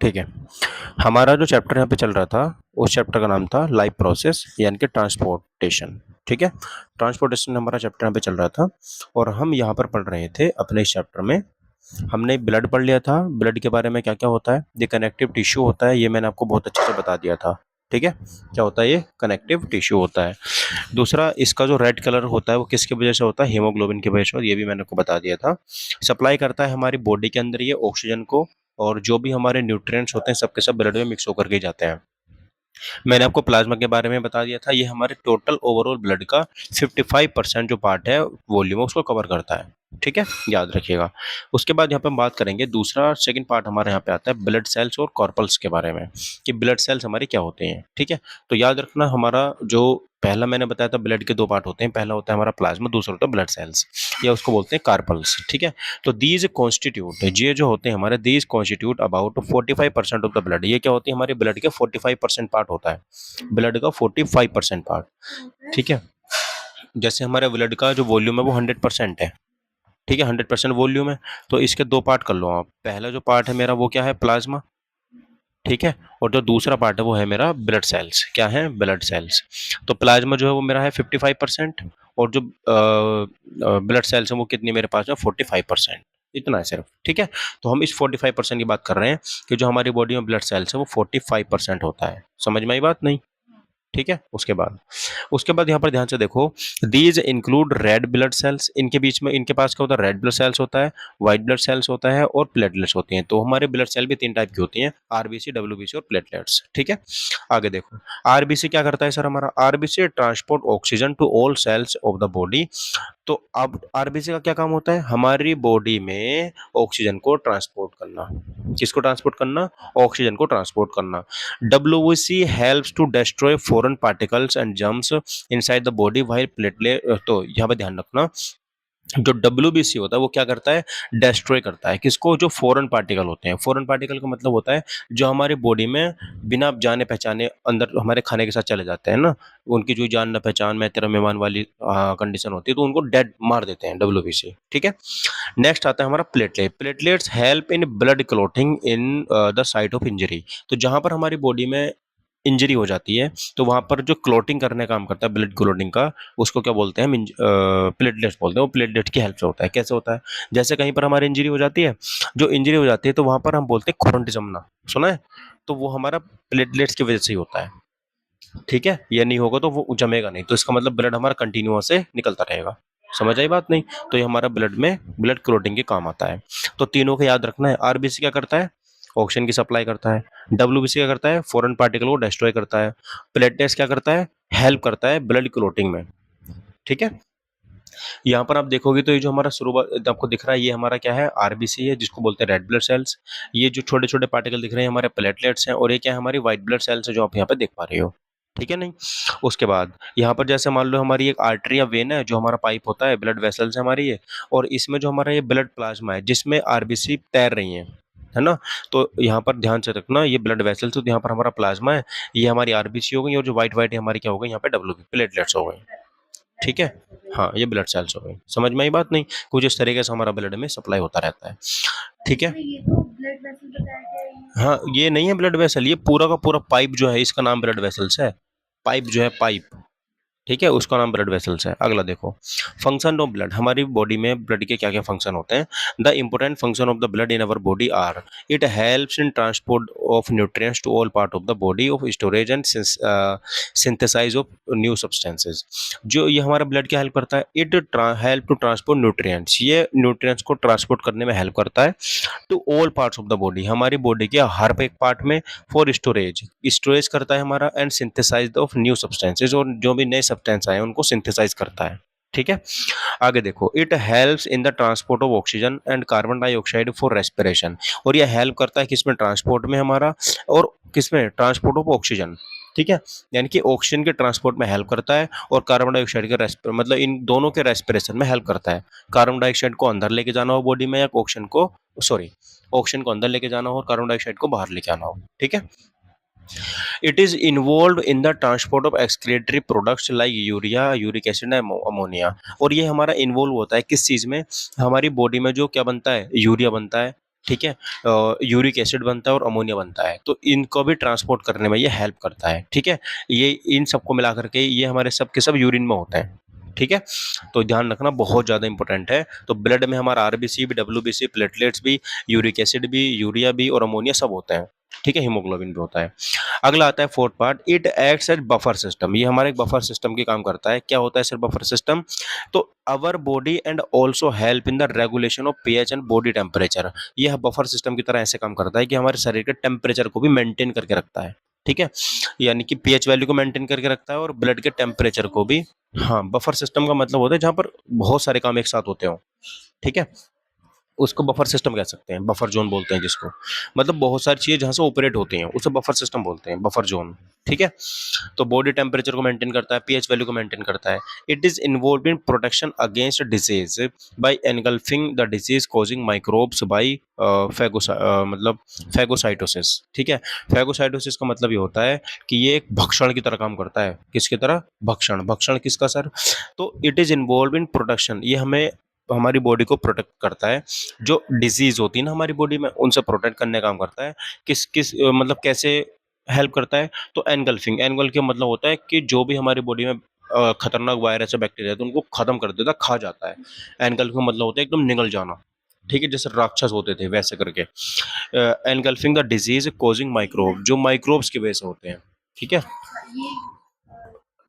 ठीक है। हमारा जो चैप्टर यहाँ पे चल रहा था, उस चैप्टर का नाम था लाइफ प्रोसेस यानी कि ट्रांसपोर्टेशन। ठीक है, ट्रांसपोर्टेशन हमारा चैप्टर यहाँ पे चल रहा था और हम यहाँ पर पढ़ रहे थे अपने इस चैप्टर में। हमने ब्लड पढ़ लिया था, ब्लड के बारे में क्या क्या होता है, ये कनेक्टिव टिश्यू होता है, ये मैंने आपको बहुत अच्छे से बता दिया था। ठीक है, क्या होता है, ये कनेक्टिव टिश्यू होता है। दूसरा, इसका जो रेड कलर होता है वो किसकी वजह से होता है, हीमोग्लोबिन की वजह से, और ये भी मैंने आपको बता दिया था। सप्लाई करता है हमारी बॉडी के अंदर ये ऑक्सीजन को, और जो भी हमारे न्यूट्रिएंट्स होते हैं सबके सब ब्लड में मिक्स होकर के जाते हैं। मैंने आपको प्लाज्मा के बारे में बता दिया था, ये हमारे टोटल ओवरऑल ब्लड का 55% जो पार्ट है वॉल्यूम उसको कवर करता है। ठीक है, याद रखिएगा। उसके बाद यहाँ पे हम बात करेंगे, दूसरा सेकंड पार्ट हमारे यहाँ पे आता है ब्लड सेल्स और कॉर्पल्स के बारे में, कि ब्लड सेल्स हमारे क्या होते हैं। ठीक है, तो याद रखना, हमारा जो पहला मैंने बताया था ब्लड के दो पार्ट होते हैं, पहला होता है हमारा प्लाज्मा, दूसरा होता है ब्लड सेल्स, या उसको बोलते हैं कार्पल्स। ठीक है, तो दीज कॉन्स्टिट्यूट, ये जो होते हैं हमारे, these constitute about 45% of the blood. ये क्या होती है, हमारे ब्लड के 45% पार्ट होता है, ब्लड का 45% पार्ट। ठीक है, जैसे हमारे ब्लड का जो वॉल्यूम है वो 100% है। ठीक है, 100% वॉल्यूम है, तो इसके दो पार्ट कर लो आप। पहला जो पार्ट है मेरा वो क्या है, प्लाज्मा। ठीक है, और जो दूसरा पार्ट है वो है मेरा ब्लड सेल्स। क्या है, ब्लड सेल्स। तो प्लाज्मा जो है वो मेरा है 55%, और जो ब्लड सेल्स है वो कितनी मेरे पास है, 45%। इतना है सिर्फ। ठीक है, तो हम इस 45% की बात कर रहे हैं कि जो हमारी बॉडी में ब्लड सेल्स है वो 45% होता है। समझ में आई बात नहीं? ठीक है, उसके बाद यहाँ पर ध्यान से देखो, these include red blood cells. इनके बीच में, इनके पास क्या होता है, रेड ब्लड सेल्स होता है, व्हाइट ब्लड सेल्स होता है, और प्लेटलेट्स होती हैं। तो हमारे ब्लड सेल भी तीन टाइप की होती हैं, आरबीसी, डब्ल्यूबीसी और प्लेटलेट्स। ठीक है, आगे देखो, आरबीसी क्या करता है सर, हमारा RBC transport oxygen to all cells of the body. तो अब आरबीसी का क्या काम होता है, हमारी बॉडी में ऑक्सीजन को ट्रांसपोर्ट करना। किसको ट्रांसपोर्ट करना, ऑक्सीजन को ट्रांसपोर्ट करना। WBC helps to destroy foreign particles and germs inside the body while platelet. तो यहाँ पे ध्यान रखना, जो WBC होता है वो क्या करता है, डिस्ट्रॉय करता है किसको, जो फॉरेन पार्टिकल होते हैं। फॉरेन पार्टिकल का मतलब होता है जो हमारी बॉडी में बिना जाने पहचाने अंदर हमारे खाने के साथ चले जाते हैं ना, उनकी जो जान न पहचान मैं तेरा मेहमान वाली कंडीशन होती है, तो उनको डेड मार देते हैं WBC। ठीक है, नेक्स्ट आता है हमारा platelet. Platelets help in blood clotting in the site of injury. तो जहां पर हमारी बॉडी में इंजरी हो जाती है, तो वहां पर जो क्लॉटिंग करने का काम करता है, ब्लड क्लॉटिंग का, उसको क्या बोलते हैं हम, प्लेटलेट्स बोलते हैं। वो प्लेटलेट की हेल्प से होता है। कैसे होता है, जैसे कहीं पर हमारी इंजरी हो जाती है, जो इंजरी हो जाती है तो वहां पर हम बोलते हैं खून जमना, सुना है, तो वो हमारा प्लेटलेट्स की वजह से ही होता है। ठीक है, ये नहीं होगा तो वो जमेगा नहीं, तो इसका मतलब ब्लड हमारा कंटिन्यूअस से निकलता रहेगा। समझ आई बात नहीं? तो ये हमारा ब्लड में ब्लड क्लोटिंग के काम आता है। तो तीनों को याद रखना है। आरबीसी क्या करता है, ऑक्सीजन की सप्लाई करता है। डब्ल्यूबीसी क्या करता है, फॉरेन पार्टिकल को डिस्ट्रॉय करता है। प्लेटलेट्स क्या करता है, हेल्प करता है ब्लड क्लोटिंग में। ठीक है, यहाँ पर आप देखोगे तो ये जो हमारा शुरुआत आपको दिख रहा है, ये हमारा क्या है, आरबीसी है, जिसको बोलते हैं रेड ब्लड सेल्स। ये जो छोटे छोटे पार्टिकल दिख रहे हैं हमारे प्लेटलेट्स हैं, और ये क्या है, हमारी व्हाइट ब्लड सेल्स है, जो आप यहाँ पे देख पा रहे हो। ठीक है नहीं? उसके बाद यहाँ पर जैसे मान लो हमारी एक आर्टरी या वेन है, जो हमारा पाइप होता है, ब्लड वेसल्स है हमारी ये, और इसमें जो हमारा ये ब्लड प्लाज्मा है जिसमें आरबीसी तैर रही है ना। तो यहाँ पर ध्यान से रखना, ये ब्लड वेसल्स, तो यहाँ पर हमारा प्लाज्मा है, ये हमारी आरबीसी हो गई, और जो व्हाइट व्हाइट है हमारी क्या हो गई, यहाँ पे डब्ल्यू प्लेटलेट्स हो गई। ठीक है, हाँ, ये ब्लड सेल्स हो गई। समझ में आई बात नहीं? कुछ इस तरीके से हमारा ब्लड में सप्लाई होता रहता है। ठीक है, हाँ, ये नहीं है ब्लड वेसल, ये पूरा का पूरा पाइप जो है इसका नाम ब्लड वेसल्स है। पाइप जो है, पाइप, ठीक है, उसका नाम ब्लड वेसल्स है। अगला देखो, फंक्शन ऑफ ब्लड। हमारी बॉडी में ब्लड के क्या क्या फंक्शन होते हैं। The important function of the blood in our body are, it helps in transport of nutrients to all part of the body, of storage and synthesise of new substances. जो ये हमारा blood क्या help करता है, it help to transport nutrients, ये nutrients को transport करने में हेल्प करता है to all parts of the body, हमारी बॉडी के हर एक पार्ट में। फॉर स्टोरेज, स्टोरेज करता है हमारा, and synthesise of new substances, और जो भी नए सब्सटेंस आए उनको सिंथेसाइज करता है। ठीक है, आगे देखो, it helps in the transport of oxygen and carbon dioxide for respiration. और ये हेल्प करता है किसमें, ट्रांसपोर्ट में हमारा, और किसमें, ट्रांसपोर्ट ऑफ ऑक्सीजन। ठीक है, यानी कि ऑक्सीजन के ट्रांसपोर्ट में हेल्प करता है, और कार्बन डाइऑक्साइड के मतलब इन दोनों के रेस्पिरेशन में हेल्प करता है। कार्बन डाइऑक्साइड को अंदर लेके जाना हो बॉडी में, या ऑक्सीजन को, सॉरी, ऑक्सीजन को अंदर लेके जाना हो और कार्बन डाइऑक्साइड को बाहर लेके आना हो। ठीक है, it is involve in the transport of excretory products like urea, uric acid, ammonia. और ये हमारा इन्वॉल्व होता है किस चीज़ में, हमारी बॉडी में जो क्या बनता है, यूरिया बनता है, ठीक है, यूरिक एसिड बनता है और अमोनिया बनता है, तो इनको भी ट्रांसपोर्ट करने में ये हेल्प करता है। ठीक है, ये इन सबको मिला करके ये हमारे सब के सब यूरिन में होते हैं। ठीक है, तो ध्यान रखना बहुत ज़्यादा इंपॉर्टेंट है। तो ब्लड में हमारा आरबीसी भी, डब्ल्यूबीसी, प्लेटलेट्स भी, यूरिक एसिड भी, यूरिया भी और अमोनिया सब होते हैं। ठीक है, हीमोग्लोबिन भी होता है। अगला आता है fourth part, it acts as buffer system. ये हमारे एक बफर सिस्टम की काम करता है। क्या होता है सर बफर सिस्टम? तो our body and also help in the regulation of pH and body temperature. ये बफर सिस्टम की तरह ऐसे काम करता है कि हमारे शरीर के टेम्परेचर को भी मेंटेन करके रखता है। ठीक है, यानी कि पीएच वैल्यू को मेंटेन करके रखता है और ब्लड के टेम्परेचर को भी। हाँ, बफर सिस्टम का मतलब होता है जहाँ पर बहुत सारे काम एक साथ होते हो। ठीक है, उसको बफर सिस्टम कह सकते हैं, बफर जोन बोलते हैं जिसको। मतलब बहुत सारी चीज़ें जहाँ से ऑपरेट होती हैं उसे बफर सिस्टम बोलते हैं, बफर जोन। ठीक है, तो बॉडी टेम्परेचर को मेंटेन करता है, पीएच वैल्यू को मेंटेन करता है। It is involve in protection against disease by engulfing the disease causing microbes by मतलब फैगोसाइटोसिस। ठीक है, फैगोसाइटोसिस का मतलब ये होता है कि ये एक भक्षण की तरह काम करता है। किसकी तरह? भक्षण। भक्षण किसका सर? तो it is involve in protection, ये हमें हमारी बॉडी को प्रोटेक्ट करता है। जो डिजीज होती है ना हमारी बॉडी में, उनसे प्रोटेक्ट करने का काम करता है। किस किस मतलब कैसे हेल्प करता है? तो एनगल्फिंग, एनगल्फ का मतलब होता है कि जो भी हमारी बॉडी में खतरनाक वायरस या बैक्टीरिया है तो उनको खत्म कर देता है, खा जाता है। एनगल्फ का मतलब होता है एकदम निगल जाना। ठीक है, जैसे राक्षस होते थे वैसे करके। Engulfing the disease causing microbe, जो माइक्रोब्स की वजह से होते हैं। ठीक है,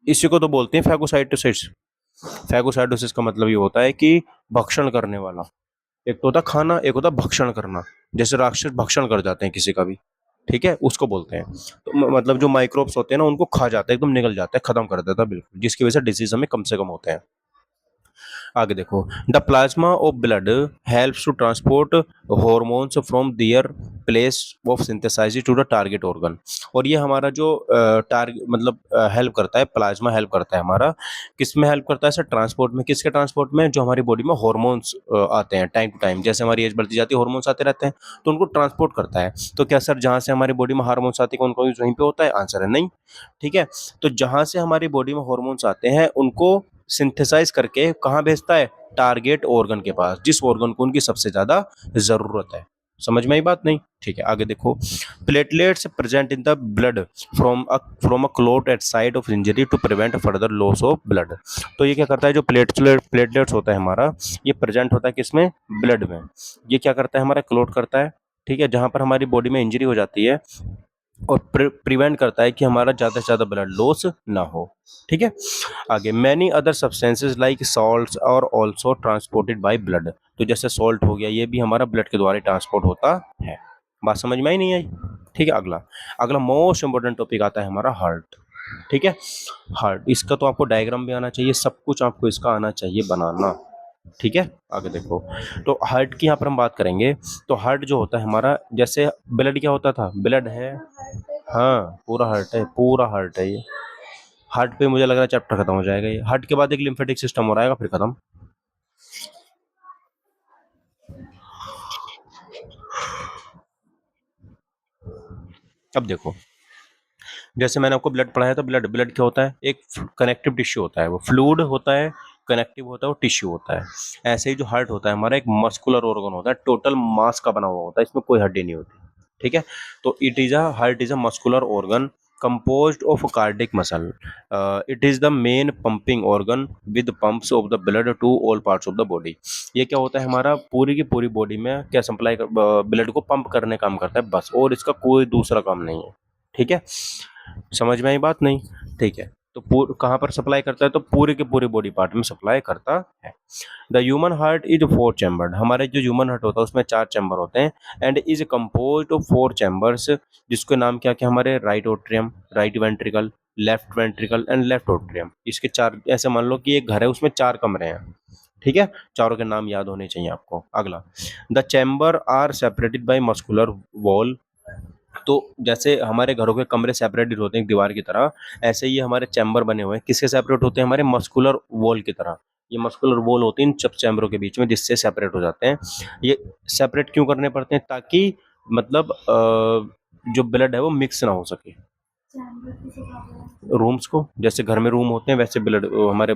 इसी को तो बोलते हैं फैगोसाइटोसिस। फैगोसाइटोसिस का मतलब ये होता है कि भक्षण करने वाला। एक तो होता खाना, एक होता भक्षण करना। जैसे राक्षस भक्षण कर जाते हैं किसी का भी। ठीक है, उसको बोलते हैं। तो मतलब जो माइक्रोब्स होते हैं ना उनको खा जाता है, एकदम निगल जाता है, खत्म कर देता है बिल्कुल, जिसकी वजह से डिजीज हमें कम से कम होते हैं। आगे देखो, the plasma of blood helps to transport hormones from their place of synthesise to the target organ. और ये हमारा जो टारगेट मतलब हेल्प करता है, प्लाज्मा हेल्प करता है हमारा। किस में हेल्प करता है सर? ट्रांसपोर्ट में। किसके ट्रांसपोर्ट में? जो हमारी बॉडी में हॉर्मोन्स आते हैं टाइम टू टाइम, जैसे हमारी एज बढ़ती जाती है हॉर्मोन्स आते रहते हैं, तो उनको ट्रांसपोर्ट करता है। तो क्या सर जहाँ से हमारी बॉडी में हार्मोन्स आते हैं उनको वहीं पे होता है? आंसर है नहीं। ठीक है, तो जहाँ से हमारी बॉडी में हॉर्मोन्स आते हैं उनको सिंथेसाइज करके कहाँ भेजता है? टारगेट ऑर्गन के पास, जिस ऑर्गन को उनकी सबसे ज्यादा जरूरत है। समझ में आई बात नहीं? ठीक है, आगे देखो, platelets present in the blood from a clot at site of injury to prevent further loss of blood. तो ये क्या करता है? जो प्लेटलेट्स होता है हमारा, ये प्रेजेंट होता है किसमें? ब्लड में। ये क्या करता है? हमारा क्लॉट करता है। ठीक है, जहां पर हमारी बॉडी में इंजरी हो जाती है, और प्रिवेंट करता है कि हमारा ज़्यादा से ज़्यादा ब्लड लॉस ना हो। ठीक है, आगे, many other substances like salts और ऑल्सो ट्रांसपोर्टेड बाय ब्लड। तो जैसे सॉल्ट हो गया, ये भी हमारा ब्लड के द्वारा ट्रांसपोर्ट होता है। बात समझ में आई नहीं आई? ठीक है, अगला अगला मोस्ट इंपॉर्टेंट टॉपिक आता है हमारा हार्ट। ठीक है, हार्ट, इसका तो आपको डायग्राम भी आना चाहिए, सब कुछ आपको इसका आना चाहिए बनाना। ठीक है, आगे देखो, तो हार्ट की यहाँ पर हम बात करेंगे। तो हार्ट जो होता है हमारा, जैसे ब्लड क्या होता था? ब्लड है, हाँ पूरा हार्ट है, पूरा हार्ट है ये। हार्ट पे मुझे लग रहा है चैप्टर खत्म हो जाएगा ये। हार्ट के बाद एक लिम्फेटिक सिस्टम हो रहेगा, फिर खत्म। अब देखो, जैसे मैंने आपको ब्लड पढ़ाया था, ब्लड ब्लड क्या होता है? एक कनेक्टिव टिश्यू होता है, वो फ्लूइड होता है, कनेक्टिव होता है, वो टिश्यू होता है। ऐसे ही जो हार्ट होता है हमारा, एक मस्कुलर ऑर्गन होता है, टोटल मास का बना हुआ होता है, इसमें कोई हड्डी नहीं होती। ठीक है, तो it is a heart is a muscular organ composed of cardiac muscle. It is the main pumping organ with pumps of the blood to all parts of the body. ये क्या होता है? हमारा पूरी की पूरी बॉडी में क्या सप्लाई, ब्लड को पंप करने काम करता है बस, और इसका कोई दूसरा काम नहीं है। ठीक है, समझ में आई बात नहीं? ठीक है, तो कहाँ पर सप्लाई करता है? तो पूरे के पूरे बॉडी पार्ट में सप्लाई करता है। The human heart is four chambered. हमारे जो ह्यूमन हार्ट होता है उसमें 4 चैम्बर होते हैं। And is composed of 4 chambers, जिसके नाम क्या क्या हमारे? Right atrium, right ventricle, left ventricle and left atrium. इसके 4, ऐसे मान लो कि एक घर है उसमें 4 कमरे हैं। ठीक है, चारों के नाम याद होने चाहिए आपको। अगला, the chamber are separated by muscular wall. तो जैसे हमारे घरों के कमरे सेपरेटेड होते हैं एक दीवार की तरह, ऐसे ही हमारे चैम्बर बने हुए हैं। किससे सेपरेट होते हैं? हमारे मस्कुलर वॉल की तरह। ये मस्कुलर वॉल होती है इन सब चैम्बरों के बीच में, जिससे सेपरेट हो जाते हैं। ये सेपरेट क्यों करने पड़ते हैं? ताकि मतलब जो ब्लड है वो मिक्स ना हो सके। रूम्स को, जैसे घर में रूम होते हैं वैसे ब्लड हमारे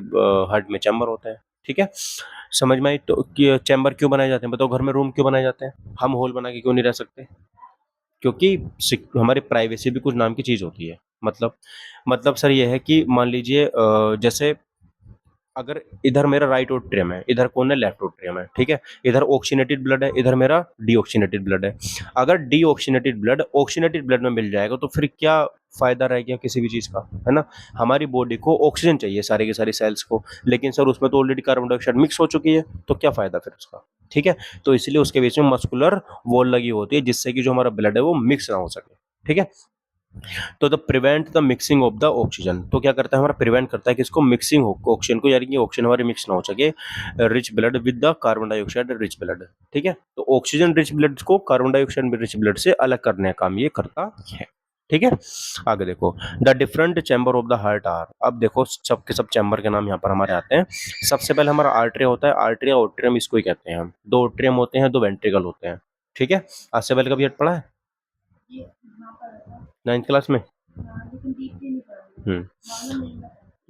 हार्ट में चैम्बर होता है। ठीक है, समझ में आई? तो चैम्बर क्यों बनाए जाते हैं बताओ? घर में रूम क्यों बनाए जाते हैं? हम होल बना के क्यों नहीं रह सकते? क्योंकि हमारी प्राइवेसी भी कुछ नाम की चीज होती है। मतलब सर ये है कि मान लीजिए जैसे अगर इधर मेरा राइट एट्रियम है, इधर कौन है? लेफ्ट एट्रियम है, ठीक है। इधर ऑक्सीनेटेड ब्लड है, इधर मेरा डीऑक्सीनेटेड ब्लड है। अगर डीऑक्सीनेटेड ब्लड ऑक्सीनेटेड ब्लड में मिल जाएगा तो फिर क्या फायदा रह गया किसी भी चीज का, है ना? हमारी बॉडी को ऑक्सीजन चाहिए सारी की सारी सेल्स को, लेकिन सर उसमें तो ऑलरेडी कार्बन डाइऑक्साइड मिक्स हो चुकी है, तो क्या फायदा फिर उसका? ठीक है, तो इसलिए उसके बीच में मस्कुलर वॉल लगी होती है जिससे कि जो हमारा ब्लड है वो मिक्स ना हो सके, ठीक है। तो the prevent the mixing of the oxygen, तो क्या करता है हमारा? प्रिवेंट करता है कि इसको मिक्सिंग हो ऑक्सीजन को, यानी कि ऑक्सीजन हमारे मिक्स ना हो सके rich blood with the carbon dioxide rich blood, ठीक है। तो ऑक्सीजन रिच ब्लड को कार्बन डाइऑक्साइड रिच ब्लड से अलग करने का काम ये करता है, ठीक है। आगे देखो, the different chamber of the heart are, अब देखो सब के सब चैम्बर के नाम यहाँ पर हमारे आते हैं। सबसे पहले हमारा आर्टरिया होता है, आर्टरिया ओट्रियम इसको ही कहते हैं हम। दो ओट्रियम होते हैं, दो वेंट्रिकल होते हैं, ठीक है। आज से पहले कभी हट पढ़ा है 9th क्लास में?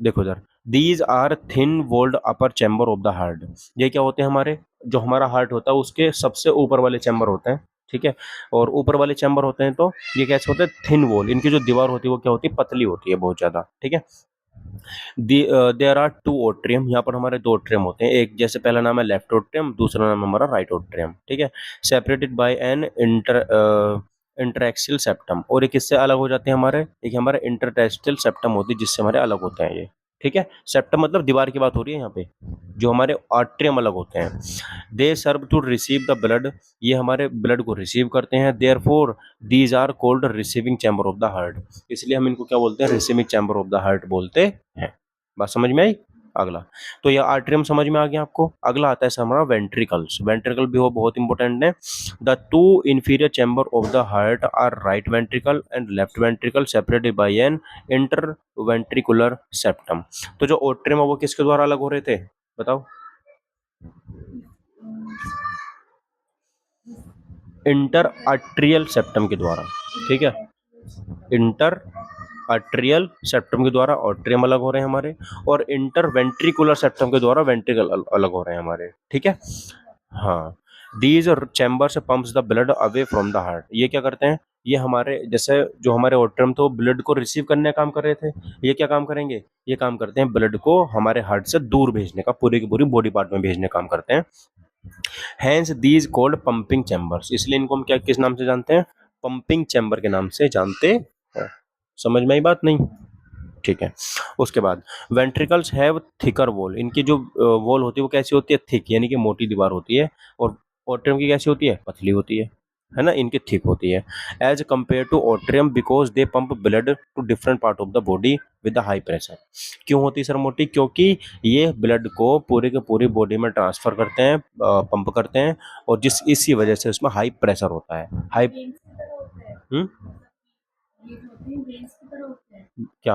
देखो इधर, these are thin walled upper chamber of the heart, ये क्या होते हैं हमारे? जो हमारा हार्ट होता है उसके सबसे ऊपर वाले चैम्बर होते हैं, ठीक है। और ऊपर वाले चैम्बर होते हैं तो ये कैसे होते हैं? थिन वॉल, इनकी जो दीवार होती है वो क्या होती है? पतली होती है बहुत ज्यादा, ठीक है। देयर आर टू ओट्रियम, यहाँ पर हमारे दो ओट्रियम होते हैं। एक जैसे पहला नाम है लेफ्ट ओट्रियम, दूसरा नाम है हमारा राइट ओट्रियम, ठीक है। सेपरेटेड बाय एन इंटरएक्सियल सेप्टम, और ये किससे अलग हो जाते हैं हमारे? एक हमारे इंटरटेस्टियल सेप्टम होती है जिससे हमारे अलग होते हैं ये, ठीक है। सेप्टम मतलब दीवार की बात हो रही है यहाँ पे, जो हमारे आर्ट्रियम अलग होते हैं। They serve to receive the blood, ये हमारे ब्लड को रिसीव करते हैं। Therefore these are called receiving chamber of the heart, इसलिए हम इनको क्या बोलते हैं? Receiving chamber of the heart बोलते हैं। बात समझ में आई? अगला, तो यह आर्ट्रियम समझ में आ गया आपको। अगला आता है हमारा वेंट्रिकल्स, वेंट्रिकल भी वो बहुत इंपॉर्टेंट है। The two inferior chamber of the heart are right ventricle and left ventricle separated by an interventricular septum. तो जो ओट्रियम है वो किसके द्वारा अलग हो रहे थे बताओ? इंटर आर्ट्रियल सेप्टम के द्वारा, ठीक है। इंटर आर्ट्रियल सेप्टम के द्वारा ऑट्रियम अलग हो रहे हैं हमारे, और इंटर वेंट्रिकुलर सेप्टम के द्वारा वेंट्रिकल अलग हो रहे हैं हमारे, ठीक है। हाँ, these chambers pumps the blood away from the heart, ये क्या करते हैं? ये हमारे जैसे जो हमारे ऑट्रियम थे वो ब्लड को रिसीव करने का काम कर रहे थे, ये क्या काम करेंगे? ये काम करते हैं ब्लड को हमारे हार्ट से दूर भेजने का, पूरी की पूरी बॉडी पार्ट में भेजने का काम करते हैं। Hence these called pumping chambers, इसलिए इनको हम क्या किस नाम से जानते हैं? पंपिंग चैम्बर के नाम से जानते हैं। समझ में आई बात नहीं? ठीक है। उसके बाद वेंट्रिकल्स हैव थिकर वॉल, इनकी जो वॉल होती है वो कैसी होती है? थिक, यानी कि मोटी दीवार होती है। और ओट्रियम की कैसी होती है? पतली होती है ना? इनकी थिक होती है as compare to atrium because they pump blood to different part of the body with high pressure. क्यों होती है सर मोटी? क्योंकि ये ब्लड को पूरे के पूरी बॉडी में ट्रांसफर करते हैं, पंप करते हैं, और इसी वजह से उसमें हाई प्रेशर होता है। हाई क्या?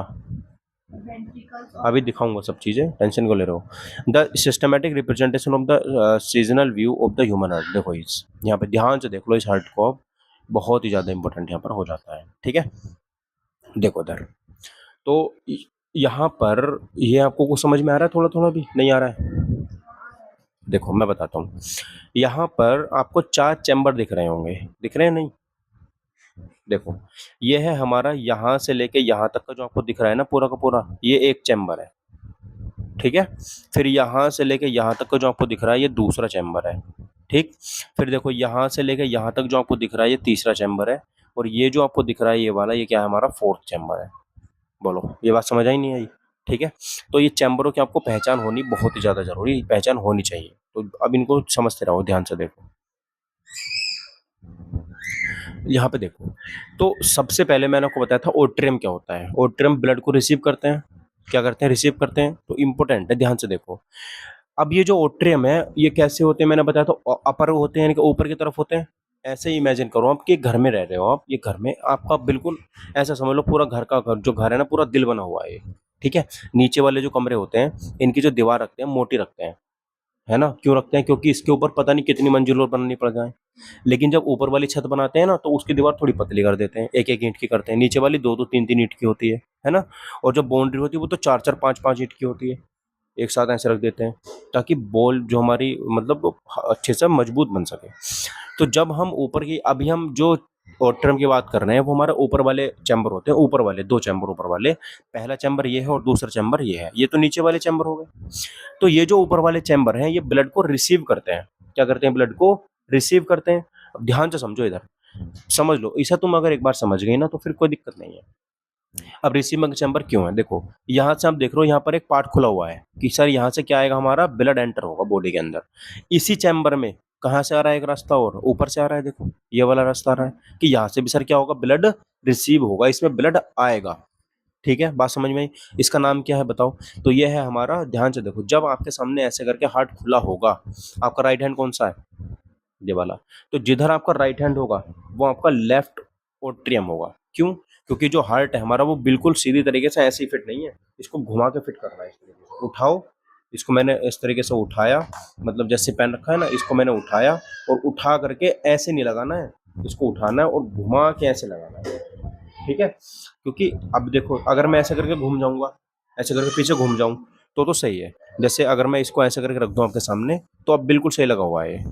अभी दिखाऊंगा सब चीजें, टेंशन को ले रहे हो। The systematic representation of the seasonal view of the human heart, देखो इस यहाँ पे ध्यान से देख लो इस हार्ट को, अब बहुत ही ज्यादा इंपॉर्टेंट यहाँ पर हो जाता है, ठीक है। देखो इधर, तो यहाँ पर ये आपको कुछ समझ में आ रहा है? थोड़ा थोड़ा भी नहीं आ रहा है? देखो मैं बताता हूँ, यहाँ पर आपको 4 चैम्बर दिख रहे होंगे, दिख रहे हैं नहीं? देखो, ये है हमारा यहाँ से लेके यहाँ तक का जो आपको दिख रहा है ना पूरा का पूरा, ये एक चैम्बर है, ठीक है। फिर यहाँ से लेके यहाँ तक का जो आपको दिख रहा है ये दूसरा चैम्बर है, ठीक। फिर देखो यहाँ से लेके यहाँ तक जो आपको दिख रहा है ये तीसरा चैम्बर है, और ये जो आपको दिख रहा है ये वाला, ये क्या है? हमारा 4th चैम्बर है। बोलो, ये बात समझ आई नहीं आई? ठीक है। तो ये चैम्बरों की आपको पहचान होनी बहुत ही ज्यादा जरूरी, पहचान होनी चाहिए। तो अब इनको समझते रहो, ध्यान से देखो। यहाँ पे देखो, तो सबसे पहले मैंने आपको बताया था ओट्रियम क्या होता है। ओट्रियम ब्लड को रिसीव करते हैं, क्या करते हैं? रिसीव करते हैं, तो इंपॉर्टेंट है, ध्यान से देखो। अब ये जो ओट्रियम है ये कैसे होते हैं? मैंने बताया था अपर होते हैं, यानी कि ऊपर की तरफ होते हैं। ऐसे ही इमेजिन करो आप कि घर में रह रहे हो आप, ये घर में आपका बिल्कुल ऐसा समझ लो, पूरा घर का जो घर है ना पूरा दिल बना हुआ है, ठीक है। नीचे वाले जो कमरे होते हैं इनकी जो दीवार रखते हैं मोटी रखते हैं, है ना? क्यों रखते हैं? क्योंकि इसके ऊपर पता नहीं कितनी मंजिल और बनानी पड़ जाए। लेकिन जब ऊपर वाली छत बनाते हैं ना तो उसकी दीवार थोड़ी पतली कर देते हैं, एक एक ईंट की करते हैं। नीचे वाली 2-2 3-3 ईंट की होती है ना? और जो बाउंड्री होती है वो तो 4-4 5-5 ईंट की होती है। एक साथ ऐसे रख देते हैं ताकि बॉल जो हमारी मतलब वो अच्छे से मजबूत बन सके। तो जब हम ऊपर की अभी हम जो ओट्रियम की बात कर रहे हैं वो हमारे ऊपर वाले चैम्बर होते हैं, ऊपर वाले 2 चैम्बर ऊपर वाले। पहला चैम्बर ये है और दूसरा चैम्बर ये है। ये तो नीचे वाले चैम्बर हो गए। तो ये जो ऊपर वाले चैम्बर हैं ये ब्लड को रिसीव करते हैं। क्या करते हैं? ब्लड को रिसीव करते हैं। अब ध्यान से समझो इधर, समझ लो। इसे तुम अगर एक बार समझ गई ना तो फिर कोई दिक्कत नहीं है। अब रिसीविंग चैम्बर क्यों है? देखो यहाँ से आप देख रहे हो, यहाँ पर एक पार्ट खुला हुआ है कि सर यहाँ से क्या आएगा, हमारा ब्लड एंटर होगा बॉडी के अंदर। इसी चैम्बर में कहाँ से आ रहा है एक रास्ता, और ऊपर से आ रहा है। देखो ये वाला रास्ता आ रहा है कि यहाँ से भी सर क्या होगा, ब्लड रिसीव होगा, इसमें ब्लड आएगा। ठीक है, बात समझ में आई? इसका नाम क्या है बताओ? तो ये है हमारा, ध्यान से देखो, जब आपके सामने ऐसे करके हार्ट खुला होगा, आपका राइट हैंड कौन सा है? ये वाला। तो जिधर आपका राइट हैंड होगा वो आपका लेफ्ट ओट्रियम होगा। क्यों? क्योंकि जो हार्ट है हमारा वो बिल्कुल सीधी तरीके से ऐसे ही फिट नहीं है, इसको घुमा के फिट करना है। इस तरीके से उठाओ, इसको मैंने इस तरीके से उठाया, मतलब जैसे पेन रखा है ना, इसको मैंने उठाया और उठा करके ऐसे नहीं लगाना है, इसको उठाना है और घुमा के ऐसे लगाना है। ठीक है? क्योंकि अब देखो, अगर मैं ऐसे करके घूम जाऊंगा, ऐसे करके पीछे घूम जाऊं तो सही है। जैसे अगर मैं इसको ऐसे करके रख दूं आपके सामने तो अब बिल्कुल सही लगा हुआ है ये।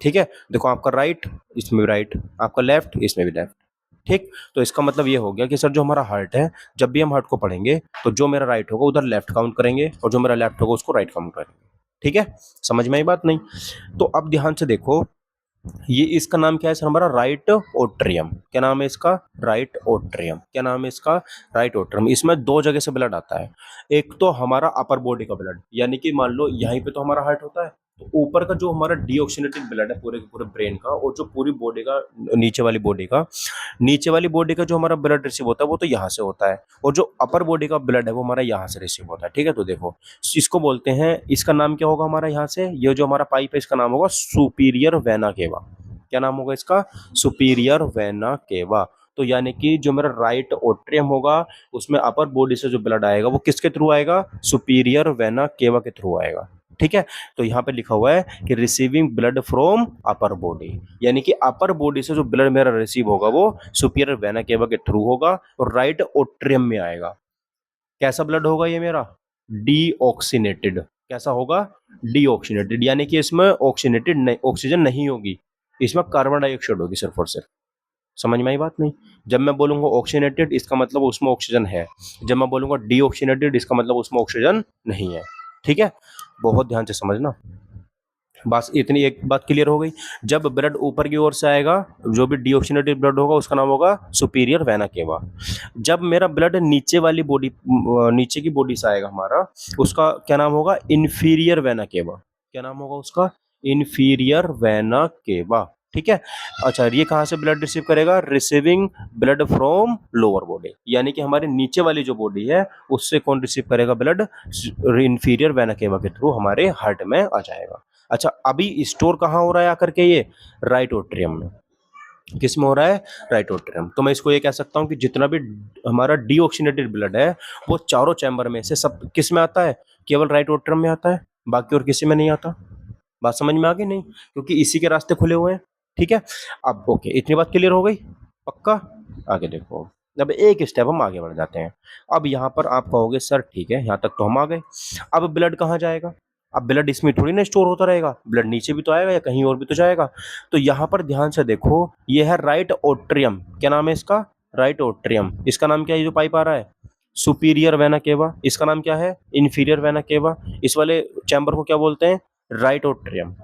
ठीक है, देखो आपका राइट, इसमें भी राइट, आपका लेफ्ट, इसमें भी लेफ्ट। ठीक, तो इसका मतलब ये हो गया कि सर जो हमारा हार्ट है, जब भी हम हार्ट को पढ़ेंगे तो जो मेरा राइट होगा उधर लेफ्ट काउंट करेंगे और जो मेरा लेफ्ट होगा उसको राइट काउंट करेंगे। ठीक है, समझ में आई बात नहीं? तो अब ध्यान से देखो, ये इसका नाम क्या है सर? हमारा राइट ओट्रियम। क्या नाम है इसका? राइट ओट्रियम। क्या नाम है इसका? राइट ओट्रियम। इसमें 2 जगह से ब्लड आता है। एक तो हमारा अपर बॉडी का ब्लड, यानी कि मान लो यहीं पे तो हमारा हार्ट होता है, तो ऊपर का जो हमारा डीऑक्सीनेटेड ब्लड है पूरे के पूरे ब्रेन का, और जो पूरी बॉडी का नीचे वाली बॉडी का जो हमारा ब्लड रिसीव होता है वो तो यहाँ से होता है, और जो अपर बॉडी का ब्लड है वो हमारा यहाँ से रिसीव होता है। ठीक है, तो देखो इसको बोलते हैं, इसका नाम क्या होगा हमारा? यहाँ से ये जो हमारा पाइप है इसका नाम होगा सुपीरियर वेना केवा। क्या नाम होगा इसका? Superior vena cava. तो यानी कि जो मेरा राइट ओट्रियम होगा उसमें अपर बॉडी से जो ब्लड आएगा वो किसके थ्रू आएगा? सुपीरियर वेना केवा के थ्रू आएगा। ठीक है, तो यहाँ पे लिखा हुआ है कि receiving blood from upper body, यानी कि अपर बॉडी से जो ब्लड मेरा रिसीव होगा वो सुपीरियर वेना केवा के थ्रू होगा और राइट ओट्रियम में आएगा। कैसा ब्लड होगा ये मेरा? डीऑक्सीनेटेड। कैसा होगा? डीऑक्सीनेटेड, यानी कि इसमें ऑक्सीनेटेड नहीं, ऑक्सीजन नहीं होगी, इसमें कार्बन डाइऑक्साइड होगी सिर्फ और सिर्फ। समझ में आई बात नहीं? जब मैं बोलूंगा ऑक्सीनेटेड इसका मतलब उसमें ऑक्सीजन है, जब मैं बोलूंगा डीऑक्सीनेटेड इसका मतलब उसमें ऑक्सीजन नहीं है। ठीक है, बहुत ध्यान से समझना। बस इतनी एक बात क्लियर हो गई। जब ब्लड ऊपर की ओर से आएगा, जो भी डीऑक्सीनेटेड ब्लड होगा उसका नाम होगा सुपीरियर वेना केवा। जब मेरा ब्लड नीचे वाली बॉडी, नीचे की बॉडी से आएगा हमारा, उसका क्या नाम होगा? Inferior vena cava. क्या नाम होगा उसका? Inferior vena cava. ठीक है, अच्छा ये कहाँ से ब्लड रिसीव करेगा? Receiving blood from lower body, यानी कि हमारे नीचे वाली जो बॉडी है उससे कौन रिसीव करेगा ब्लड? इन्फीरियर वेना केवा के थ्रू हमारे हार्ट में आ जाएगा। अच्छा, अभी स्टोर कहाँ हो रहा है आकर के? ये राइट ओट्रियम में। किस में हो रहा है? राइट ओट्रियम। तो मैं इसको ये कह सकता हूँ कि जितना भी हमारा डीऑक्सीनेटेड ब्लड है वो चारों चैम्बर में से सब किस में आता है? केवल राइट ओट्रियम में आता है, बाकी और किसी में नहीं आता। बात समझ में आ गई नहीं? क्योंकि इसी के रास्ते खुले हुए हैं। ठीक है, अब ओके, इतनी बात क्लियर हो गई? पक्का? आगे देखो, अब एक स्टेप हम आगे बढ़ जाते हैं। अब यहाँ पर आप कहोगे सर ठीक है यहाँ तक तो हम आ गए, अब ब्लड कहाँ जाएगा? अब ब्लड इसमें थोड़ी ना स्टोर होता रहेगा, ब्लड नीचे भी तो आएगा या कहीं और भी तो जाएगा। तो यहाँ पर ध्यान से देखो, ये है राइट ओट्रियम। क्या नाम है इसका? राइट ओट्रियम। इसका नाम क्या है? ये जो पाइप आ रहा है सुपीरियर वेना केवा। इसका नाम क्या है? Inferior vena cava. इस वाले चैम्बर को क्या बोलते हैं? राइट ओट्रियम।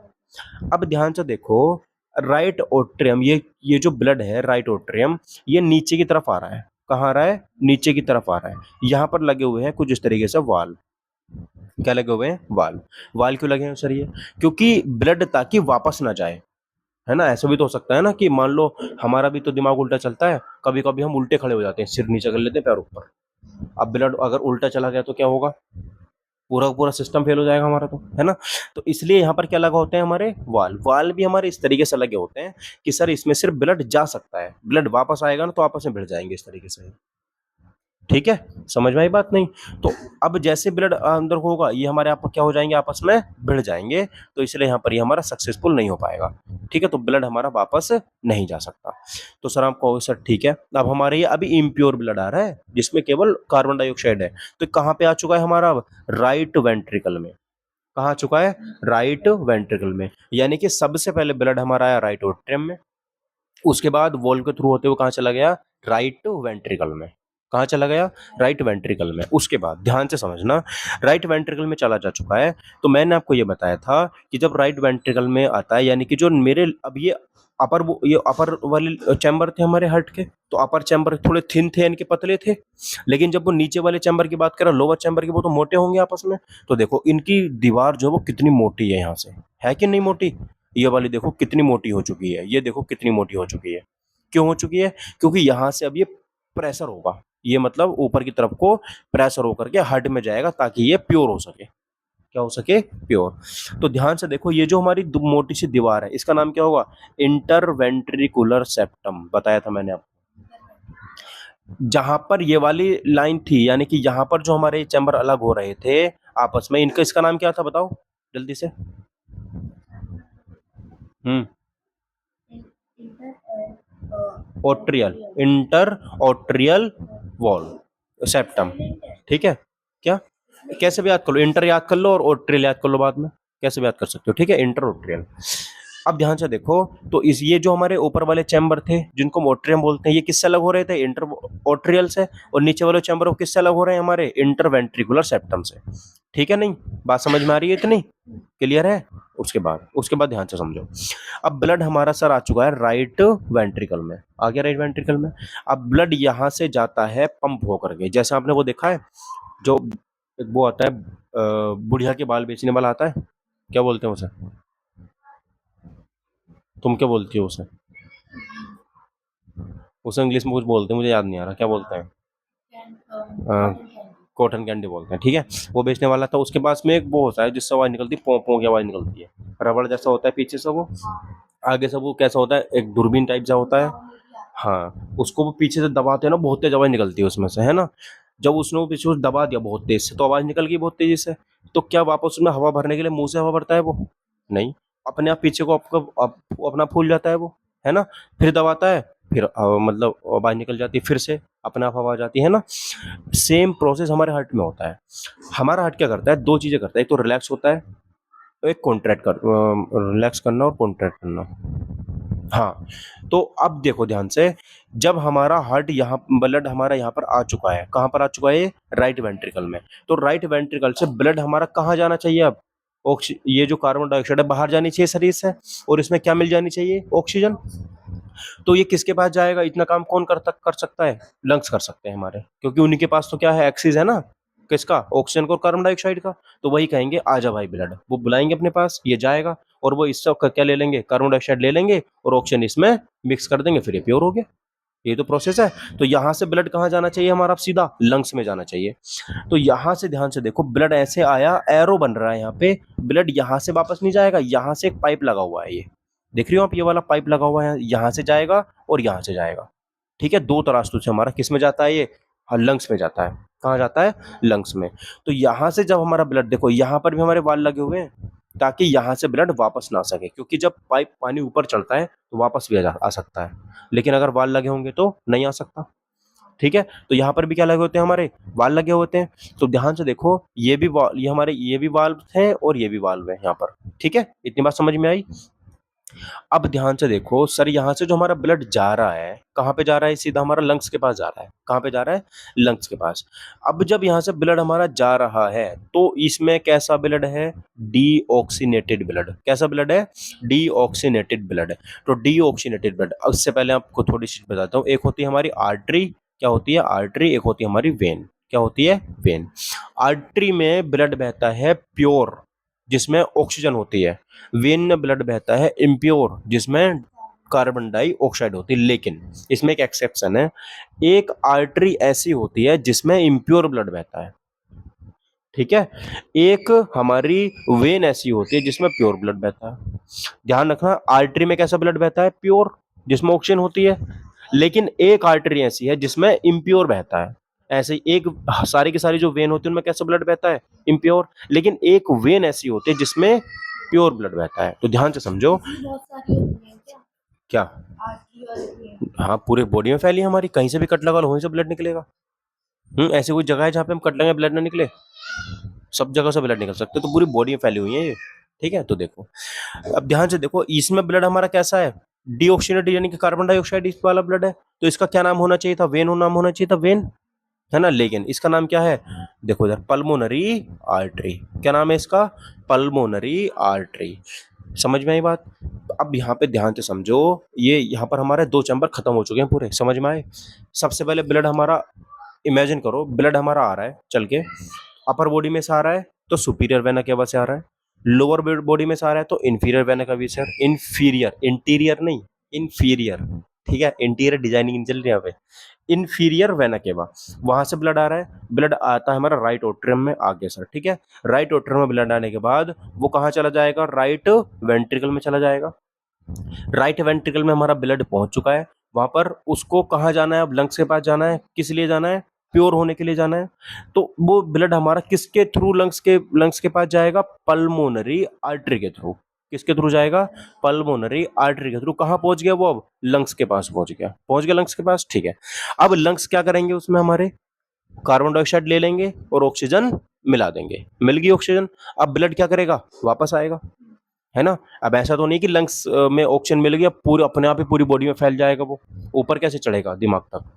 अब ध्यान से देखो, राइट ओट्रियम, ये जो ब्लड है राइट ओट्रियम, ये नीचे की तरफ आ रहा है। कहाँ आ रहा है? नीचे की तरफ आ रहा है। यहाँ पर लगे हुए हैं कुछ इस तरीके से वाल। क्या लगे हुए हैं? वाल। वाल क्यों लगे हैं सर? ये क्योंकि ब्लड ताकि वापस ना जाए, है ना? ऐसा भी तो हो सकता है ना कि मान लो हमारा भी तो दिमाग उल्टा चलता है, कभी कभी हम उल्टे खड़े हो जाते हैं, सिर नीचे कर लेते हैं पैर ऊपर। अब ब्लड अगर उल्टा चला गया तो क्या होगा? पूरा का पूरा सिस्टम फेल हो जाएगा हमारा, तो है ना? तो इसलिए यहाँ पर क्या लगा होते हैं? हमारे वाल। वाल भी हमारे इस तरीके से लगे होते हैं कि सर इसमें सिर्फ ब्लड जा सकता है, ब्लड वापस आएगा ना तो आपस में भिड़ जाएंगे इस तरीके से। ठीक है, समझ में आई बात नहीं? तो अब जैसे ब्लड अंदर होगा ये हमारे आप क्या हो जाएंगे, आपस में भिड़ जाएंगे, तो इसलिए यहाँ पर ये हमारा सक्सेसफुल नहीं हो पाएगा। ठीक है, तो ब्लड हमारा वापस नहीं जा सकता। तो सर आप कहोगे सर ठीक है, अब हमारे ये अभी इम्प्योर ब्लड आ रहा है जिसमें केवल कार्बन डाइऑक्साइड है, तो कहाँ पे आ चुका है हमारा, राइट वेंट्रिकल में। कहाँ आ चुका है, राइट वेंट्रिकल में। यानी कि सबसे पहले ब्लड हमारा आया राइट एट्रियम में, उसके बाद वॉल्व के थ्रू होते हुए कहाँ चला गया, राइट वेंट्रिकल में। कहाँ चला गया, राइट वेंट्रिकल में। उसके बाद ध्यान से समझना, राइट वेंट्रिकल में चला जा चुका है, तो मैंने आपको ये बताया था कि जब राइट वेंट्रिकल में आता है, यानी कि जो मेरे अब ये अपर वाले चैम्बर थे हमारे हार्ट के, तो अपर चैम्बर थोड़े थिन थे यानी कि पतले थे, लेकिन जब वो नीचे वाले चैम्बर की बात करें, लोअर चैम्बर की, वो तो मोटे होंगे आपस में। तो देखो इनकी दीवार जो वो कितनी मोटी है यहाँ से, है कि नहीं मोटी, ये वाली देखो कितनी मोटी हो चुकी है, ये देखो कितनी मोटी हो चुकी है। क्यों हो चुकी है, क्योंकि यहाँ से अब ये प्रेशर होगा, ये मतलब ऊपर की तरफ को प्रेशर होकर के हार्ट में जाएगा ताकि ये प्योर हो सके। क्या हो सके, प्योर। तो ध्यान से देखो ये जो हमारी मोटी सी दीवार है इसका नाम क्या होगा, इंटरवेंट्रिकुलर सेप्टम, बताया था मैंने आपको। जहां पर ये वाली लाइन थी, यानी कि यहाँ पर जो हमारे चैम्बर अलग हो रहे थे आपस में, इनका इसका नाम क्या था बताओ जल्दी से। ओट्रियल, इंटर ओट्रियल वॉल सेप्टम। ठीक है, क्या, कैसे भी याद कर लो, इंटर याद कर लो और ओट्रियल याद कर लो बाद में, कैसे भी याद कर सकते हो। ठीक है, इंटर ओट्रियल। अब ध्यान से देखो, तो इस ये जो हमारे ऊपर वाले चैम्बर थे जिनको मोट्रियम बोलते हैं, ये किससे अलग हो रहे थे, इंटर ओट्रियल से, और नीचे वाले चैम्बर किससे अलग हो रहे हैं, हमारे इंटरवेंट्रिकुलर सेप्टम से। ठीक है, नहीं बात समझ में आ रही है इतनी, क्लियर है। उसके बाद ध्यान से समझो, अब ब्लड हमारा सर आ चुका है राइट वेंट्रिकल में, आ गया राइट वेंट्रिकल में। अब ब्लड यहाँ से जाता है पंप होकर के, जैसे आपने वो देखा है जो एक वो आता है बुढ़िया के बाल बेचने वाला आता है, क्या बोलते हैं उसे, तुम क्या बोलती हो उसे, उसे इंग्लिश में कुछ बोलते हैं मुझे याद नहीं आ रहा, क्या बोलते हैं, कॉटन कैंडी बोलते हैं। ठीक है, वो बेचने वाला था, उसके पास में एक वो होता है जिससे आवाज निकलती है, पों पों की आवाज निकलती है, रबड़ जैसा होता है पीछे से वो, आगे से वो कैसा होता है, एक दूरबीन टाइप का होता है। हाँ, उसको वो पीछे से दबाते हैं ना, बहुत तेज आवाज निकलती है उसमें से, है ना। जब उसने वो पीछे से दबा दिया बहुत तेज से, तो आवाज निकल गई बहुत तेजी से, तो क्या वापस उसमें हवा भरने के लिए मुंह से हवा भरता है वो, नहीं, अपने आप पीछे को अपना फूल जाता है वो, है ना। फिर दबाता है, फिर मतलब आवाज निकल जाती है, फिर से अपने आप हवा आ जाती है ना। सेम प्रोसेस हमारे हार्ट में होता है। हमारा हार्ट क्या करता है, दो चीजें करता है, एक तो रिलैक्स होता है, एक कॉन्ट्रैक्ट कर, रिलैक्स करना और कॉन्ट्रैक्ट करना। हाँ, तो अब देखो ध्यान से, जब हमारा हार्ट यहाँ, ब्लड हमारा यहाँ पर आ चुका है, कहाँ पर आ चुका है, राइट वेंट्रिकल में, तो राइट वेंट्रिकल से ब्लड हमारा कहाँ जाना चाहिए अब, ये जो कार्बन डाइऑक्साइड है बाहर जानी चाहिए शरीर से, और इसमें क्या मिल जानी चाहिए, ऑक्सीजन। तो ये किसके पास जाएगा, इतना काम कौन कर सकता है, लंग्स कर सकते हैं हमारे, क्योंकि उन्हीं के पास तो क्या है, एक्सिस है ना, किसका, ऑक्सीजन को और कार्बन डाइऑक्साइड का। तो वही कहेंगे आजा भाई ब्लड, वो बुलाएंगे अपने पास, ये जाएगा, और वो इससे क्या ले लेंगे, कार्बन डाइऑक्साइड ले लेंगे और ऑक्सीजन इसमें मिक्स कर देंगे, फिर ये प्योर हो गया। ये तो प्रोसेस है। तो यहाँ से ब्लड कहाँ जाना चाहिए हमारा, सीधा लंग्स में जाना चाहिए। तो यहाँ से ध्यान से देखो, ब्लड ऐसे आया, एरो बन रहा है यहाँ पे, ब्लड यहाँ से वापस नहीं जाएगा, यहाँ से एक पाइप लगा हुआ है, ये देख रही हो आप, ये वाला पाइप लगा हुआ है, यहाँ से जाएगा और यहाँ से जाएगा। ठीक है, दो तरास्तु से हमारा किस में जाता है ये, हाँ लंग्स में जाता है। कहाँ जाता है, लंग्स में। तो यहाँ से जब हमारा ब्लड, देखो यहाँ पर भी हमारे वाल लगे हुए हैं ताकि यहाँ से ब्लड वापस ना आ सके, क्योंकि जब पाइप पानी ऊपर चलता है तो वापस भी आ सकता है, लेकिन अगर वाल लगे होंगे तो नहीं आ सकता। ठीक है, तो यहाँ पर भी क्या लगे होते हैं, हमारे वाल लगे होते हैं। तो ध्यान से देखो, ये भी ये हमारे ये भी वाल्व हैं और ये भी वाल्व है यहाँ पर। ठीक है, इतनी बात समझ में आई। अब ध्यान से देखो सर, यहाँ से जो हमारा ब्लड जा रहा है, कहाँ पे जा रहा है, सीधा हमारा लंग्स के पास जा रहा है। कहाँ पे जा रहा है, लंग्स के पास। अब जब यहाँ से ब्लड हमारा जा रहा है तो इसमें कैसा ब्लड है, डीऑक्सीनेटेड ब्लड। कैसा ब्लड है, डीऑक्सीनेटेड ब्लड। तो डीऑक्सीनेटेड ब्लड, उससे पहले आपको थोड़ी सी बताता हूँ। एक होती है हमारी आर्टरी, क्या होती है आर्टरी, एक होती है हमारी वेन, क्या होती है, वेन। आर्टरी में ब्लड बहता है प्योर, जिसमें ऑक्सीजन होती है। वेन में ब्लड बहता है इम्प्योर, जिसमें कार्बन डाइऑक्साइड होती है। लेकिन इसमें एक एक्सेप्शन है, एक आर्टरी ऐसी होती है जिसमें इम्प्योर ब्लड बहता है। ठीक है, एक हमारी वेन ऐसी होती है जिसमें प्योर ब्लड बहता है। ध्यान रखना, आर्टरी में कैसा ब्लड बहता है, प्योर, जिसमें ऑक्सीजन होती है। लेकिन एक आर्टरी ऐसी है जिसमें इम्प्योर बहता है। ऐसे ही एक सारी की सारी जो वेन होती है उनमें कैसा ब्लड बहता है, इम्प्योर, लेकिन एक वेन ऐसी होती है जिसमें प्योर ब्लड बहता है। तो ध्यान से समझो। बहुत सारी होती हैं क्या? आर्टरी और वेन? हाँ, पूरे बॉडी में फैली है हमारी, कहीं से भी कट लगा लो वहीं से ब्लड निकलेगा। ऐसी कोई जगह है जहाँ पे हम कट लेंगे ब्लड ना निकले? सब जगह से ब्लड निकल सकते हैं, तो पूरी बॉडी में फैली हुई है ये। ठीक है, तो देखो अब ध्यान से देखो, इसमें ब्लड हमारा कैसा है, डीऑक्सीनेटेड यानी कि कार्बन डाइऑक्साइड इस वाला ब्लड है। तो इसका क्या नाम होना चाहिए था, वेन नाम होना चाहिए था, वेन, है ना, लेकिन इसका नाम क्या है, देखो इधर पल्मोनरी आर्टरी। क्या नाम है इसका, पल्मोनरी आर्टरी। समझ में आई बात? अब यहाँ पे ध्यान से समझो, ये यहाँ पर हमारे दो चैम्बर खत्म हो चुके हैं पूरे, समझ में आए? सबसे पहले ब्लड हमारा, इमेजिन करो ब्लड हमारा आ रहा है चल के, अपर बॉडी में से आ रहा है तो सुपीरियर वेना केवा से आ रहा है, लोअर बॉडी में से आ रहा है तो इंफीरियर वेना केवा से, इंफीरियर, इंटीरियर नहीं, इंफीरियर, ठीक है, इंटीरियर डिजाइनिंग नहीं चल रही यहाँ पे, इंफीरियर वेना केवा, वहां से ब्लड आ रहा है। ब्लड आता है हमारा राइट एट्रियम में आगे सर, ठीक है, राइट एट्रियम में ब्लड आने के बाद वो कहाँ चला जाएगा, राइट वेंट्रिकल में चला जाएगा। राइट वेंट्रिकल में हमारा ब्लड पहुंच चुका है, वहां पर उसको कहाँ जाना है, अब लंग्स के पास जाना है, किस लिए जाना है, प्योर होने के लिए जाना है। तो वो ब्लड हमारा किसके थ्रू, लंग्स के पास जाएगा, पल्मोनरी आर्टरी के थ्रू। किसके थ्रू जाएगा, पल्मोनरी आर्टरी के थ्रू। कहाँ पहुंच गया वो, अब लंग्स के पास पहुंच गया लंग्स के पास, ठीक है। अब लंग्स क्या करेंगे, उसमें हमारे कार्बन डाइऑक्साइड ले लेंगे और ऑक्सीजन मिला देंगे, मिल गई ऑक्सीजन। अब ब्लड क्या करेगा, वापस आएगा, है ना। अब ऐसा तो नहीं कि लंग्स में ऑक्सीजन मिल गया पूरे अपने आप ही पूरी बॉडी में फैल जाएगा, वो ऊपर कैसे चढ़ेगा, दिमाग तक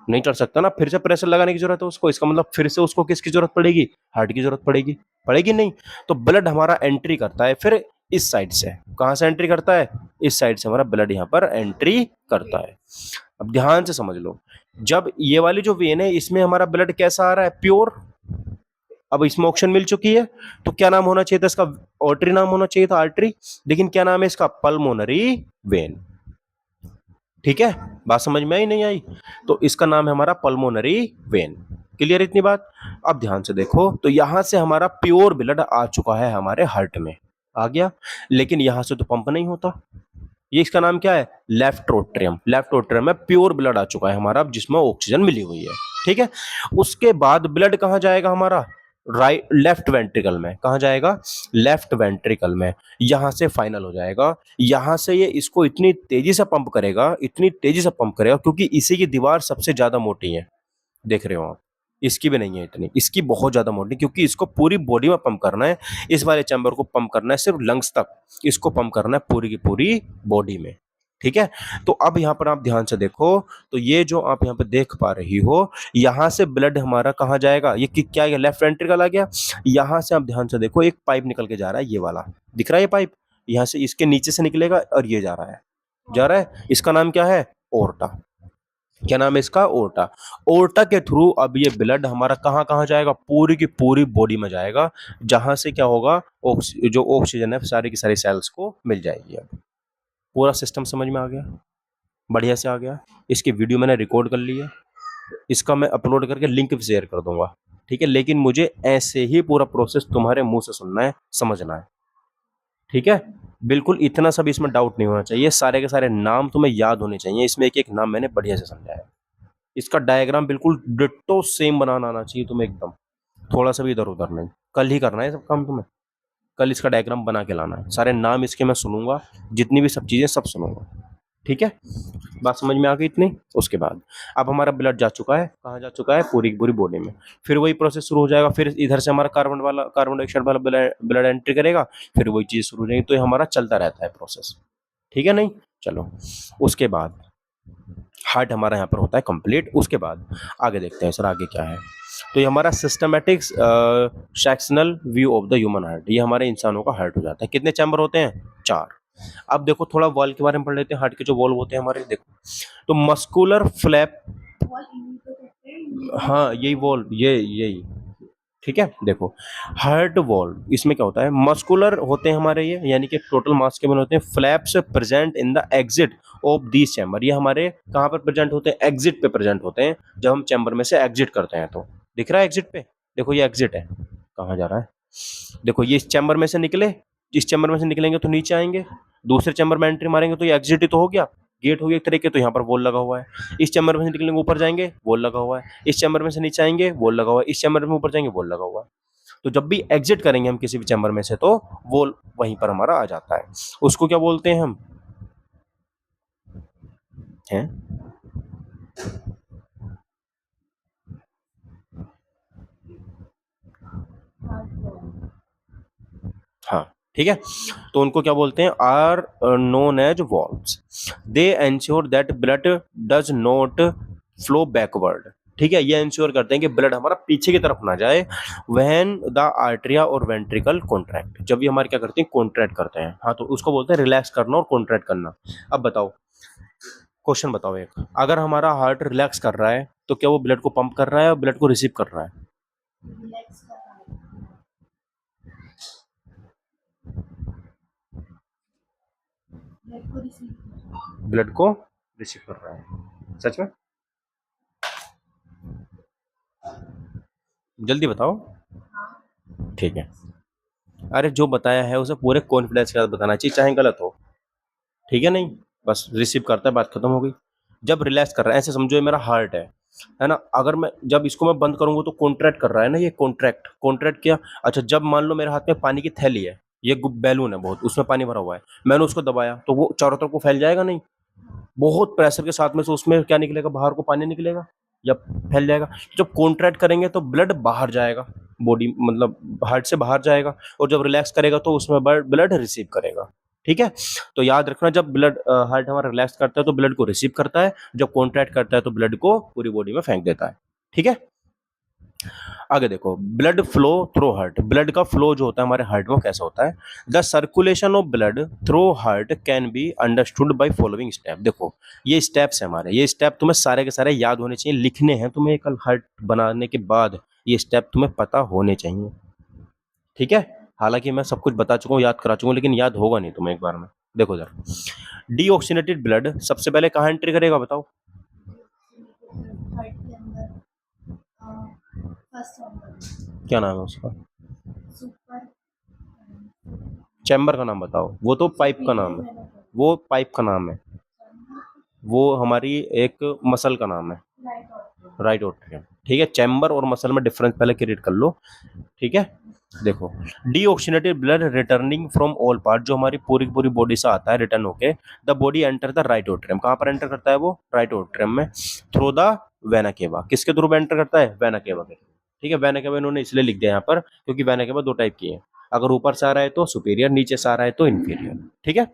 नहीं चढ़ सकता ना, फिर से प्रेशर लगाने की जरूरत है उसको, इसका मतलब फिर से उसको किसकी जरूरत पड़ेगी, हार्ट की जरूरत पड़ेगी, पड़ेगी नहीं। तो ब्लड हमारा एंट्री करता है फिर इस साइड से, कहां से एंट्री करता है, इस साइड से हमारा ब्लड यहाँ पर एंट्री करता है। अब ध्यान से समझ लो, जब ये वाली जो वेन है इसमें हमारा ब्लड कैसा आ रहा है, प्योर। अब इसमें ऑक्सीजन मिल चुकी है, तो क्या नाम होना चाहिए था इसका, आर्टरी नाम होना चाहिए था, आर्टरी, लेकिन क्या नाम है इसका, पल्मोनरी वेन। ठीक है, बात समझ में आई नहीं आई? तो इसका नाम है हमारा पल्मोनरी वेन। क्लियर इतनी बात? अब ध्यान से देखो, तो यहां से हमारा प्योर ब्लड आ चुका है हमारे हार्ट में, आ गया, लेकिन यहां से तो पंप नहीं होता। ये इसका नाम क्या है, लेफ्ट एट्रियम। लेफ्ट एट्रियम में प्योर ब्लड आ चुका है हमारा, जिसमें ऑक्सीजन मिली हुई है, ठीक है। उसके बाद ब्लड कहां जाएगा हमारा, राइट, लेफ्ट वेंट्रिकल में। कहां जाएगा, लेफ्ट वेंट्रिकल में, यहां से फाइनल हो जाएगा। यहां से ये इसको इतनी तेजी से पंप करेगा, इतनी तेजी से पंप करेगा, क्योंकि इसी की दीवार सबसे ज्यादा मोटी है, देख रहे हो आप, इसकी भी नहीं है इतनी, इसकी बहुत ज्यादा मोटी, क्योंकि इसको पूरी बॉडी में पंप करना है, इस वाले चैम्बर को पंप करना है सिर्फ लंग्स तक, इसको पंप करना है पूरी की पूरी बॉडी में, ठीक है। तो अब यहाँ पर आप ध्यान से देखो, तो ये जो आप यहाँ पे देख पा रही हो, यहाँ से ब्लड हमारा कहाँ जाएगा, ये क्या है, लेफ्ट वेंट्रिकल आ गया। यहाँ से आप ध्यान से देखो, एक पाइप निकल के जा रहा है, ये वाला दिख रहा है, ये पाइप यहाँ से इसके नीचे से निकलेगा और ये जा रहा है, इसका नाम क्या है, ओर्टा। क्या नाम है इसका, ओर्टा। ओर्टा के थ्रू अब ये ब्लड हमारा कहाँ कहाँ जाएगा, पूरी की पूरी बॉडी में जाएगा, जहां से क्या होगा, जो ऑक्सीजन है सारी की सारी सेल्स को मिल जाएगी। अब पूरा सिस्टम समझ में आ गया, बढ़िया से आ गया। इसकी वीडियो मैंने रिकॉर्ड कर ली है, इसका मैं अपलोड करके लिंक भी शेयर कर दूंगा, ठीक है। लेकिन मुझे ऐसे ही पूरा प्रोसेस तुम्हारे मुंह से सुनना है, समझना है, ठीक है। बिल्कुल इतना सब इसमें डाउट नहीं होना चाहिए, सारे के सारे नाम तुम्हें याद होने चाहिए, इसमें एक एक नाम मैंने बढ़िया से समझाया। इसका डायग्राम बिल्कुल डिट्टो सेम बनाना आना चाहिए तुम्हें एकदम, थोड़ा सा भी इधर उधर नहीं। कल ही करना है सब काम तुम्हें, कल इसका डायग्राम बना के लाना है, सारे नाम इसके मैं सुनूंगा, जितनी भी सब चीजें सब सुनूंगा, ठीक है। बात समझ में आ गई इतनी? उसके बाद अब हमारा ब्लड जा चुका है, कहाँ जा चुका है, पूरी पूरी बॉडी में। फिर वही प्रोसेस शुरू हो जाएगा, फिर इधर से हमारा कार्बन डाइऑक्साइड वाला ब्लड एंट्री करेगा, फिर वही चीज शुरू हो जाएगी, तो ये हमारा चलता रहता है प्रोसेस, ठीक है नहीं। चलो, उसके बाद हार्ट हमारा यहाँ पर होता है कंप्लीट। उसके बाद आगे देखते हैं सर, आगे क्या है। तो ये हमारा systematic sectional view of the human heart, ये हमारे इंसानों का हार्ट हो जाता है। कितने चैम्बर होते हैं, 4। अब देखो थोड़ा वॉल के बारे में पढ़ लेते हैं, हार्ट के जो वॉल होते हैं हमारे, देखो तो मस्कुलर फ्लैप, हाँ यही वॉल, यही, ठीक है। देखो हार्ट वॉल, इसमें क्या होता है, मस्कुलर होते हैं हमारे ये, यानी कि टोटल मास के बने होते हैं। Flaps present in the exit of this chamber, ये हमारे कहाँ पर प्रेजेंट होते हैं, एग्जिट पे प्रेजेंट होते हैं, जब हम चैम्बर में से एग्जिट करते हैं। तो दिख रहा है एग्जिट पे, देखो ये एग्जिट है, कहाँ जा रहा है, देखो ये इस चैम्बर में से निकले, इस चैम्बर में से निकलेंगे तो नीचे आएंगे, दूसरे चैम्बर में एंट्री मारेंगे तो ये एग्जिट ही तो हो गया, गेट हो गया एक तरीके, तो यहाँ पर वॉल लगा हुआ है। इस चैम्बर में से निकलेंगे ऊपर जाएंगे, वॉल लगा हुआ है। इस चैम्बर में से नीचे आएंगे, वॉल लगा हुआ है। इस चैम्बर में ऊपर जाएंगे, वॉल लगा हुआ है। तो जब भी एग्जिट करेंगे हम किसी भी चैम्बर में से, तो वॉल वहीं पर हमारा आ जाता है। उसको क्या बोलते हैं हम? हैं? हाँ, ठीक है। तो उनको क्या बोलते हैं? Are known as valves. They ensure that blood does not flow backward. ठीक है, ये इंश्योर करते हैं कि ब्लड हमारा पीछे की तरफ ना जाए। व्हेन द आर्टरिया और वेंट्रिकल कॉन्ट्रैक्ट, जब ये हमारे क्या करते हैं? कॉन्ट्रैक्ट करते हैं। हाँ, तो उसको बोलते हैं रिलैक्स करना और कॉन्ट्रैक्ट करना। अब बताओ, क्वेश्चन बताओ एक, अगर हमारा हार्ट रिलैक्स कर रहा है तो क्या वो ब्लड को पंप कर रहा है और ब्लड को रिसीव कर रहा है? रिलैक्स कर रहा है, ब्लड को रिसीव कर रहा है। ब्लड को रिसीव कर रहा है, सच में? जल्दी बताओ। ठीक है, अरे जो बताया है उसे पूरे कॉन्फिडेंस के साथ बताना चाहिए, चाहे गलत हो। ठीक है, नहीं बस रिसीव करता है, बात खत्म हो गई। जब रिलैक्स कर रहा है, ऐसे समझो ये मेरा हार्ट है ना? अगर मैं जब इसको मैं बंद करूंगा तो कॉन्ट्रैक्ट कर रहा है ना, ये कॉन्ट्रैक्ट कॉन्ट्रैक्ट किया। अच्छा, जब मान लो मेरे हाथ में पानी की थैली है, ये बैलून है बहुत, उसमें पानी भरा हुआ है, मैंने उसको दबाया तो वो चारों तरफ को फैल जाएगा नहीं? बहुत प्रेशर के साथ में से उसमें क्या निकलेगा? बाहर को पानी निकलेगा या फैल जाएगा। जब कॉन्ट्रैक्ट करेंगे तो ब्लड बाहर जाएगा, बॉडी मतलब हार्ट से बाहर जाएगा, और जब रिलैक्स करेगा तो उसमें ब्लड रिसीव करेगा। ठीक है, तो याद रखना, जब ब्लड हार्ट हमारा रिलैक्स करता है तो ब्लड को रिसीव करता है, जब कॉन्ट्रैक्ट करता है तो ब्लड को पूरी बॉडी में फेंक देता है। ठीक है, आगे देखो, blood flow through heart. Blood का फ्लो जो होता है हमारे हार्ट में कैसा होता है? The circulation of blood through heart can be understood by following step. देखो, ये स्टेप्स है हमारे, ये स्टेप तुम्हें सारे के सारे याद होने चाहिए, लिखने हैं तुम्हें कल हार्ट बनाने के बाद, ये स्टेप तुम्हें पता होने चाहिए। ठीक है, हालांकि मैं सब कुछ बता चुका हूँ, याद करा चुका हूँ, लेकिन याद होगा नहीं तुम्हें एक बार में। देखो जरा, डीऑक्सीनेटेड ब्लड सबसे पहले कहाँ एंट्री करेगा बताओ? हार्ट के अंदर फर्स्ट चैम्बर, क्या नाम है उसका? सुपर चैम्बर का नाम बताओ, वो तो पाइप का नाम है, वो पाइप का नाम है, वो हमारी एक मसल का नाम है, राइट और राइट एट्रियम। ठीक है, चैम्बर और मसल में डिफरेंस पहले क्रिएट कर लो। ठीक है, देखो, deoxygenated blood returning from all part, जो हमारी पूरी पूरी बॉडी से आता है रिटर्न होके, the body enter the right atrium. कहाँ पर एंटर करता है वो? राइट एट्रियम में, थ्रू द वेना केवा। किसके थ्रू एंटर करता है? वेना केवा के। ठीक है, वेना केवा इन्होंने इसलिए लिख दिया यहाँ पर क्योंकि वेना केवा दो टाइप की है, अगर ऊपर से आ रहा है तो सुपीरियर, नीचे से आ रहा है तो इंफीरियर। ठीक है,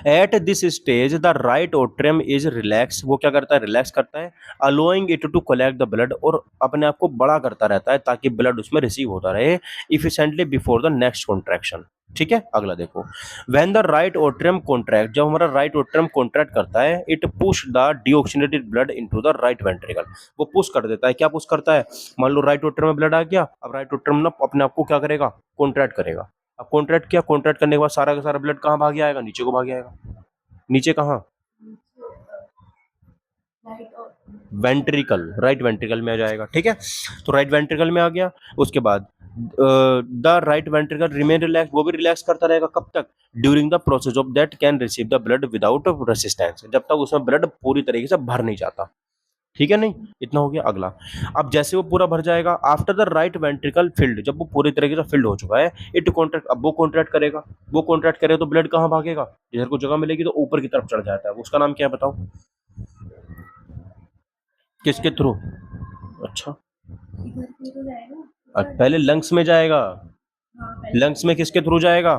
at this stage the right atrium is relax. वो क्या करता है? रिलैक्स करता है, allowing it to collect the blood, और अपने आप को बड़ा करता रहता है ताकि ब्लड उसमें रिसीव होता रहे efficiently before the next contraction. ठीक है, अगला देखो, when the right atrium contract, जब हमारा राइट एट्रियम कॉन्ट्रैक्ट करता है, it push the deoxygenated blood into the right ventricle. वो पुश कर देता है। क्या पुश करता है? मान लो राइट एट्रियम में ब्लड आ गया, अब राइट एट्रियम ना अपने आप को क्या करेगा? कॉन्ट्रैक्ट करेगा। अब कॉन्ट्रैक्ट किया, कॉन्ट्रैक्ट करने के बाद सारा का सारा ब्लड कहाँ भाग आएगा? नीचे को भाग आएगा। नीचे कहाँ? राइट और वेंट्रिकल, राइट वेंट्रिकल में आ जाएगा। ठीक है, तो राइट वेंट्रिकल में आ गया। उसके बाद the right ventricle remain relax, वो भी रिलैक्स करता रहेगा। कब तक? During the process of that can receive the blood without resistance, जब तक उसमें ब्लड पूरी तरीके से भर नहीं जाता। ठीक है, नहीं इतना हो गया। अगला, अब जैसे वो पूरा भर जाएगा, after the right ventricle field, जब वो पूरी तरीके से फिल्ड हो चुका है, इट कॉन्ट्रैक्ट, अब वो कॉन्ट्रैक्ट करेगा। वो कॉन्ट्रैक्ट करेगा तो ब्लड कहाँ भागेगा? इधर को जगह मिलेगी तो ऊपर की तरफ चढ़ जाता है, उसका नाम क्या है बताओ? किसके थ्रू? अच्छा, इधर भी तो जाएगा, पहले लंग्स में जाएगा। हाँ पहले लंग्स में किसके थ्रू जाएगा?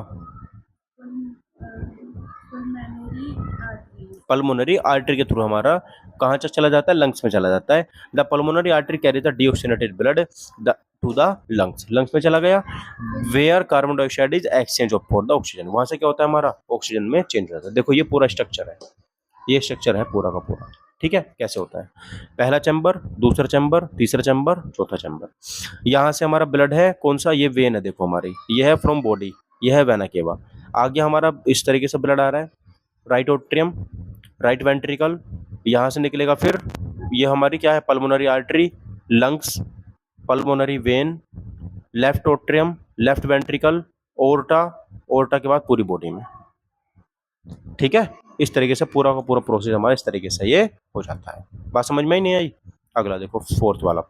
पल्मोनरी आर्टरी, पल्मोनरी आर्टरी के थ्रू हमारा कहाँ तक चला जाता है? लंग्स में चला जाता है। The pulmonary artery carry the deoxygenated blood to the lungs, lungs में चला गया, where carbon dioxide is exchange of for the oxygen, वहां से क्या होता है? हमारा ऑक्सीजन में चेंज होता है। देखो ये पूरा स्ट्रक्चर है, ये स्ट्रक्चर है पूरा का पूरा। ठीक है, कैसे होता है? पहला चैम्बर, दूसरा चैम्बर, तीसरा चैम्बर, चौथा चैम्बर। यहाँ से हमारा ब्लड है कौन सा? ये वेन है, देखो हमारी, ये है फ्रॉम बॉडी, ये है वेना केवा। आगे हमारा इस तरीके से ब्लड आ रहा है, राइट एट्रियम, राइट वेंट्रिकल, यहाँ से निकलेगा फिर ये हमारी क्या है? Pulmonary artery, lungs, pulmonary vein, left atrium, left ventricle, aorta, aorta के बाद पूरी बॉडी में। ठीक है, इस तरीके से पूरा का पूरा प्रोसेस हमारा इस तरीके से ये हो जाता है। बात समझ में ही नहीं आई? अगला देखो फोर्थ वाला,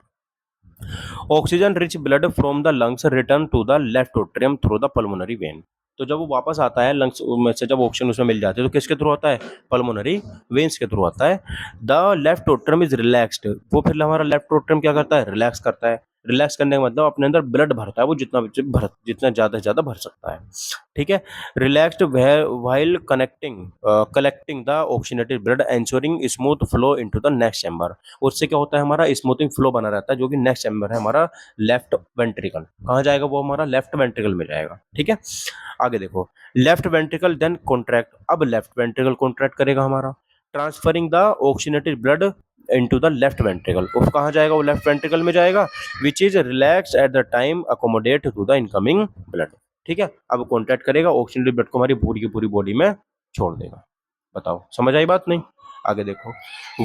oxygen rich blood from the lungs return to the left atrium through the pulmonary vein. तो जब वो वापस आता है लंग्स में से, जब ऑक्सीजन उसमें मिल जाती है तो किसके थ्रू आता है? पल्मोनरी वेन्स के थ्रू आता है। The left atrium is relaxed, वो फिर हमारा लेफ्ट एट्रियम क्या करता है? रिलैक्स करता है। रिलैक्स करने का मतलब अपने अंदर ब्लड भरता है, वो जितना ज़्यादा से ज़्यादा भर सकता है। ठीक है। Relaxed while collecting the oxygenated blood ensuring smooth flow into the next chamber. उससे क्या होता है? हमारा स्मूथिंग फ्लो बना रहता है, जो कि नेक्स्ट चैम्बर है हमारा लेफ्ट वेंट्रिकल। कहाँ जाएगा? वो हमारा लेफ्ट वेंट्रिकल में जाएगा। ठीक है। आगे देखो, लेफ्ट वेंट्रिकल देन कॉन्ट्रैक्ट, अब लेफ्ट वेंट्रिकल कॉन्ट्रैक्ट करेगा हमारा, transferring the oxygenated blood into the left ventricle. वो कहाँ जाएगा? वो लेफ्ट वेंट्रिकल में जाएगा, which is relax at the time accommodate to the incoming blood. ठीक है। अब कॉन्ट्रैक्ट करेगा, ऑक्सीजनेटेड ब्लड को हमारी पूरी की पूरी बॉडी में छोड़ देगा। बताओ समझ आई बात नहीं? आगे देखो,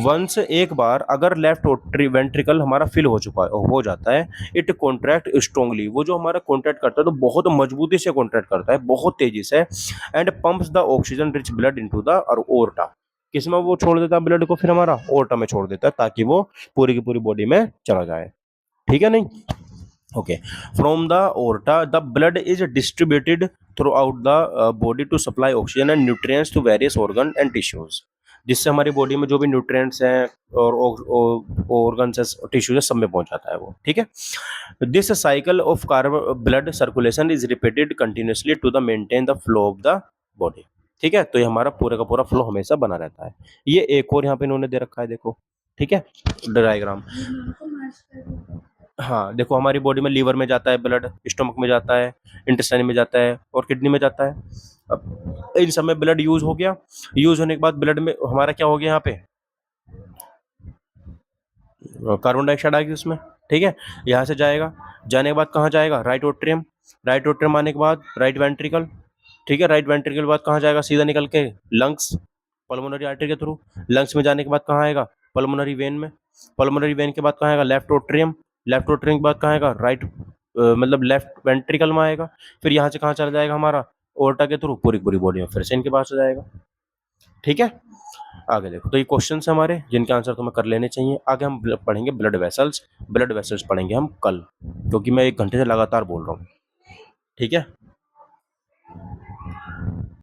वंस एक बार अगर लेफ्ट वेंट्रिकल हमारा फिल हो जाता है, इट कॉन्ट्रैक्ट स्ट्रांगली, वो जो हमारा कॉन्ट्रैक्ट करता है तो बहुत मजबूती से कॉन्ट्रैक्ट करता है, बहुत तेजी से, and pumps the oxygen rich blood into the aorta. किसमें वो छोड़ देता है ब्लड को? फिर हमारा ओर्टा में छोड़ देता है, ताकि वो पूरी की पूरी बॉडी में चला जाए। ठीक है नहीं? Okay. From the aorta the blood is distributed throughout the body to supply oxygen and nutrients to various organ and tissues, जिससे हमारी बॉडी में जो भी न्यूट्रिएंट्स हैं और ऑर्गन्स टिश्यूज है, सब में पहुंच जाता है वो। ठीक है। This cycle of carb blood circulation is repeated continuously to the maintain the flow of the body. ठीक है। तो ये हमारा पूरा का पूरा फ्लो हमेशा बना रहता है। ये एक और यहाँ पे इन्होंने दे रखा है, देखो। ठीक है, डायग्राम। को मैच कर दो। हाँ देखो, हमारी बॉडी में लीवर में जाता है ब्लड, स्टोमक में जाता है, इंटेस्टाइन में जाता है और किडनी में जाता है। अब इन सब में ब्लड यूज हो गया। यूज होने के बाद ब्लड में हमारा क्या हो गया? यहाँ पे कार्बन डाइऑक्साइड आ गई उसमें। ठीक है। यहाँ से जाएगा, जाने के बाद कहाँ जाएगा? Right atrium. राइट एट्रियम आने के बाद राइट वेंट्रिकल। ठीक है। राइट वेंट्रिकल के बाद कहाँ जाएगा? सीधा निकल के लंग्स, पल्मोनरी आर्टरी के थ्रू। लंग्स में जाने के बाद कहाँ आएगा? पल्मोनरी वेन में। पल्मोनरी वेन के बाद कहाँ आएगा? Left atrium. लेफ्ट एट्रियम के बाद कहाँ आएगा? राइट मतलब लेफ्ट वेंट्रिकल में आएगा। फिर यहाँ से कहाँ चला जाएगा? हमारा ओर्टा के थ्रू पूरी पूरी बॉडी में फिर से इनके पास आ जाएगा। ठीक है। आगे देखो, तो ये क्वेश्चन है हमारे, जिनके आंसर तुम्हें कर लेने चाहिए। आगे हम पढ़ेंगे ब्लड वेसल्स। ब्लड वेसल्स पढ़ेंगे हम कल, क्योंकि मैं 1 घंटे से लगातार बोल रहा हूँ। ठीक है।